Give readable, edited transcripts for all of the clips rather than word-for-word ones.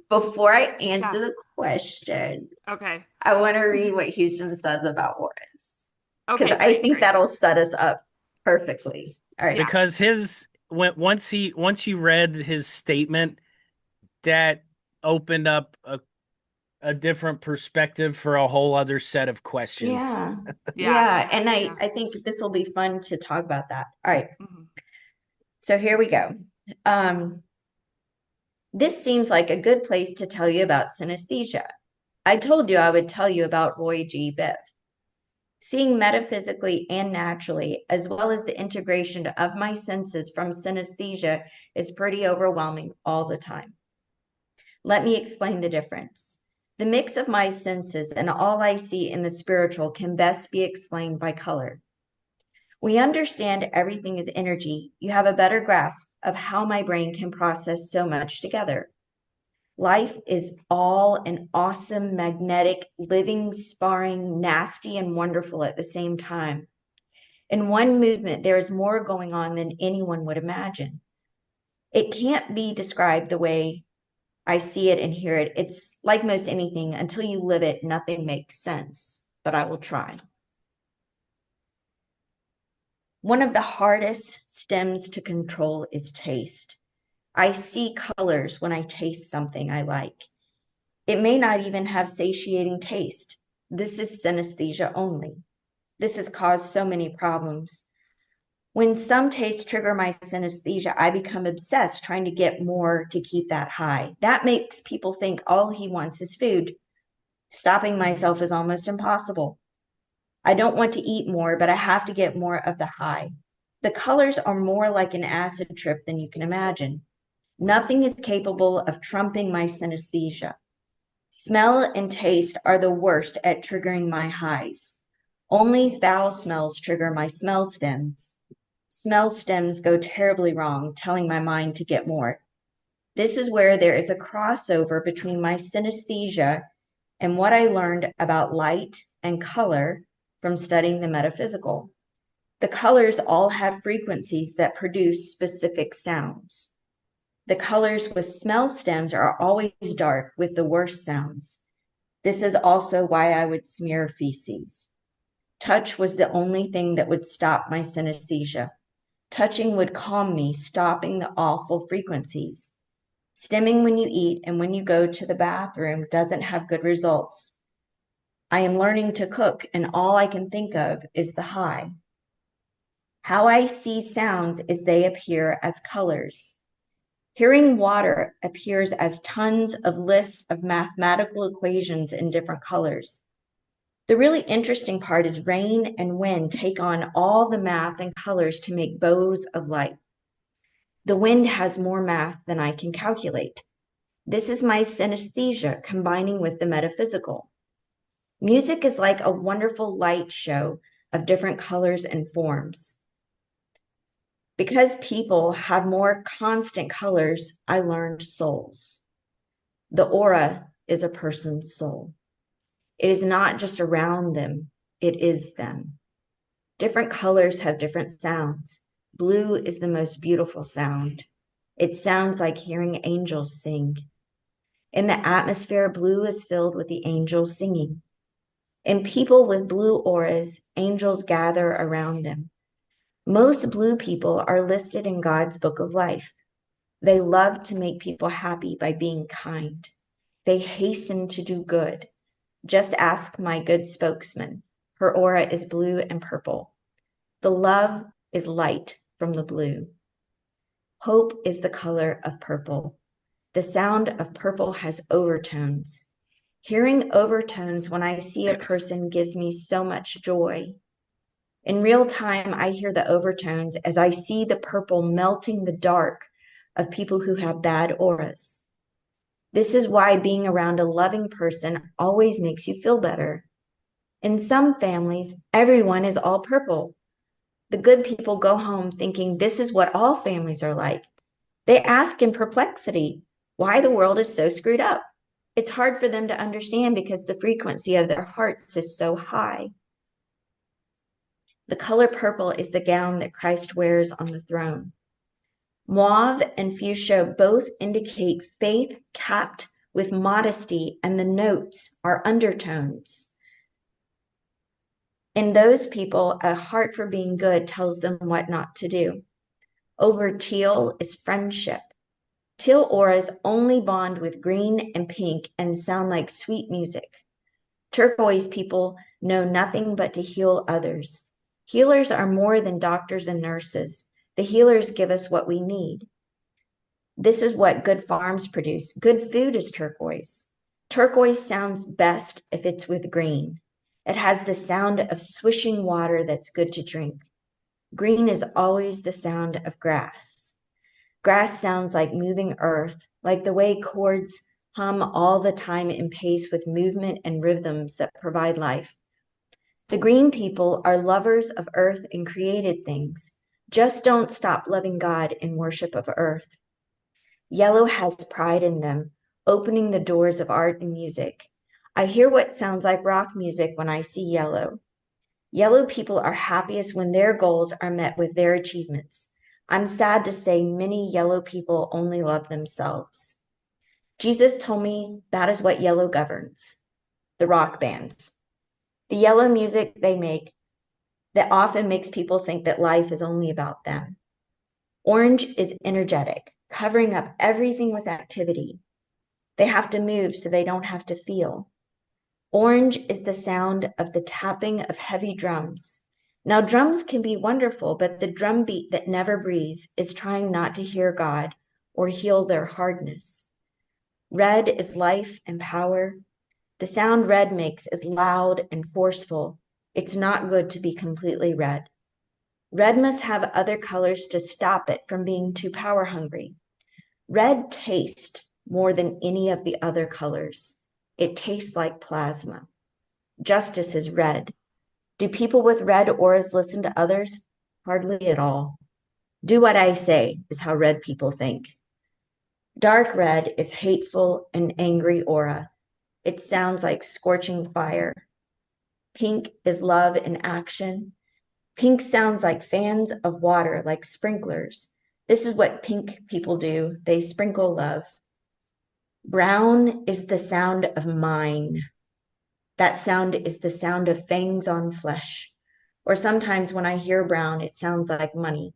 before I answer the question, Okay. I want to read what Houston says about auras because Okay, I great, think great. that'll set us up perfectly. All right. Yeah. Because once you read his statement, that opened up a different perspective for a whole other set of questions. Yeah. Yeah. Yeah. And Yeah. I think this will be fun to talk about that. All right. Mhm. So here we go. Um, this seems like a good place to tell you about synesthesia. I told you I would tell you about Roy G. Biv. Seeing metaphysically and naturally, as well as the integration of my senses from synesthesia, is pretty overwhelming all the time. Let me explain the difference. The mix of my senses and all I see in the spiritual can best be explained by color. We understand everything is energy. You have a better grasp of how my brain can process so much together. Life is all an awesome, magnetic, living, sparring, nasty, and wonderful at the same time. In one movement, there is more going on than anyone would imagine. It can't be described the way I see it and hear it. It's like most anything, until you live it, nothing makes sense, but I will try. One of the hardest stems to control is taste. I see colors when I taste something I like. It may not even have satiating taste. This is synesthesia only. This has caused so many problems. When some tastes trigger my synesthesia, I become obsessed trying to get more to keep that high. That makes people think all he wants is food. Stopping myself is almost impossible. I don't want to eat more, but I have to get more of the high. The colors are more like an acid trip than you can imagine. Nothing is capable of trumping my synesthesia. Smell and taste are the worst at triggering my highs. Only foul smells trigger my smell stems. Smell stems go terribly wrong, telling my mind to get more. This is where there is a crossover between my synesthesia and what I learned about light and color from studying the metaphysical. The colors all have frequencies that produce specific sounds. The colors with smell stems are always dark with the worst sounds. This is also why I would smear feces. Touch was the only thing that would stop my synesthesia. Touching would calm me, stopping the awful frequencies. Stimming when you eat and when you go to the bathroom doesn't have good results. I am learning to cook, and all I can think of is the high. How I see sounds is they appear as colors. Hearing water appears as tons of lists of mathematical equations in different colors. The really interesting part is rain and wind take on all the math and colors to make bows of light. The wind has more math than I can calculate. This is my synesthesia combining with the metaphysical. Music is like a wonderful light show of different colors and forms. Because people have more constant colors, I learned souls. The aura is a person's soul. It is not just around them, it is them. Different colors have different sounds. Blue is the most beautiful sound. It sounds like hearing angels sing. In the atmosphere, blue is filled with the angels singing. In people with blue auras, angels gather around them. Most blue people are listed in God's book of life. They love to make people happy by being kind. They hasten to do good. Just ask my good spokesman. Her aura is blue and purple. The love is light from the blue. Hope is the color of purple. The sound of purple has overtones. Hearing overtones when I see a person gives me so much joy. In real time, I hear the overtones as I see the purple melting the dark of people who have bad auras. This is why being around a loving person always makes you feel better. In some families, everyone is all purple. The good people go home thinking this is what all families are like. They ask in perplexity why the world is so screwed up. It's hard for them to understand because the frequency of their hearts is so high. The color purple is the gown that Christ wears on the throne. Mauve and fuchsia both indicate faith capped with modesty, and the notes are undertones. In those people, a heart for being good tells them what not to do. Over teal is friendship. Teal auras only bond with green and pink and sound like sweet music. Turquoise people know nothing but to heal others. Healers are more than doctors and nurses. The healers give us what we need. This is what good farms produce. Good food is turquoise. Turquoise sounds best if it's with green. It has the sound of swishing water that's good to drink. Green is always the sound of grass. Grass sounds like moving earth, like the way chords hum all the time in pace with movement and rhythms that provide life. The green people are lovers of earth and created things. Just don't stop loving God in worship of earth. Yellow has pride in them, opening the doors of art and music. I hear what sounds like rock music when I see yellow. Yellow people are happiest when their goals are met with their achievements. I'm sad to say many yellow people only love themselves. Jesus told me that is what yellow governs, the rock bands. The yellow music they make that often makes people think that life is only about them. Orange is energetic, covering up everything with activity. They have to move so they don't have to feel. Orange is the sound of the tapping of heavy drums. Now, drums can be wonderful, but the drum beat that never breathes is trying not to hear God or heal their hardness. Red is life and power. The sound red makes is loud and forceful. It's not good to be completely red. Red must have other colors to stop it from being too power hungry. Red tastes more than any of the other colors. It tastes like plasma. Justice is red. Do people with red auras listen to others? Hardly at all. Do what I say is how red people think. Dark red is hateful and angry aura. It sounds like scorching fire. Pink is love in action. Pink sounds like fans of water, like sprinklers. This is what pink people do. They sprinkle love. Brown is the sound of mine. That sound is the sound of fangs on flesh. Or sometimes when I hear brown, it sounds like money.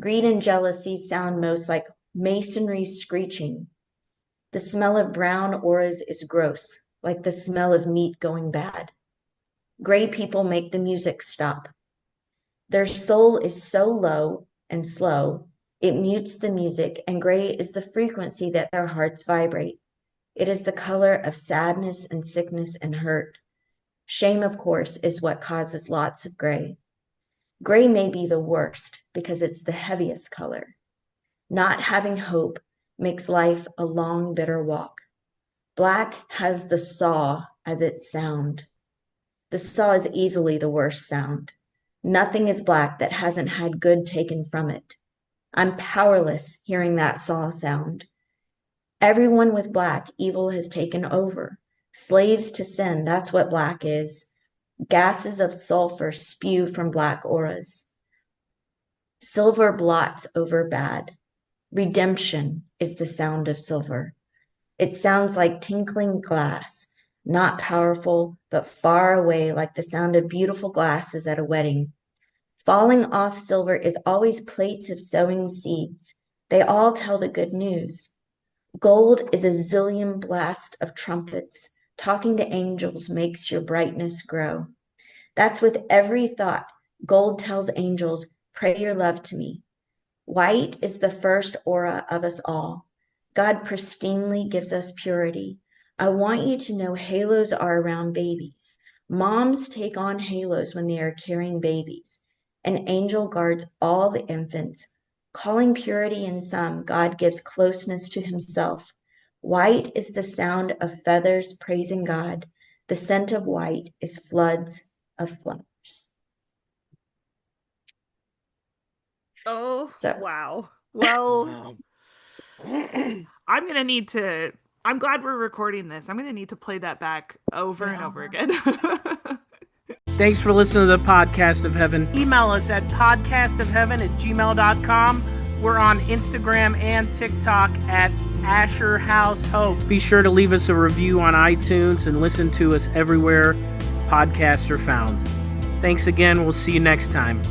Greed and jealousy sound most like masonry screeching. The smell of brown auras is gross, like the smell of meat going bad. Gray people make the music stop. Their soul is so low and slow, it mutes the music, and gray is the frequency that their hearts vibrate. It is the color of sadness and sickness and hurt. Shame, of course, is what causes lots of gray. Gray may be the worst because it's the heaviest color. Not having hope makes life a long, bitter walk. Black has the saw as its sound. The saw is easily the worst sound. Nothing is black that hasn't had good taken from it. I'm powerless hearing that saw sound. Everyone with black, evil has taken over. Slaves to sin, that's what black is. Gases of sulfur spew from black auras. Silver blots over bad. Redemption is the sound of silver. It sounds like tinkling glass, not powerful, but far away, like the sound of beautiful glasses at a wedding. Falling off silver is always plates of sowing seeds. They all tell the good news. Gold is a zillion blast of trumpets. Talking to angels makes your brightness grow. That's with every thought. Gold tells angels, pray your love to me. White is the first aura of us all. God pristinely gives us purity. I want you to know halos are around babies. Moms take on halos when they are carrying babies. An angel guards all the infants. Calling purity in some, God gives closeness to himself. White is the sound of feathers praising God. The scent of white is floods of flowers. Oh, wow. Well, I'm going to need to, I'm glad we're recording this. I'm going to need to play that back over and over again. Thanks for listening to the Podcast of Heaven. Email us at podcastofheaven@gmail.com We're on Instagram and TikTok at Asher House Hope. Be sure to leave us a review on iTunes and listen to us everywhere podcasts are found. Thanks again. We'll see you next time.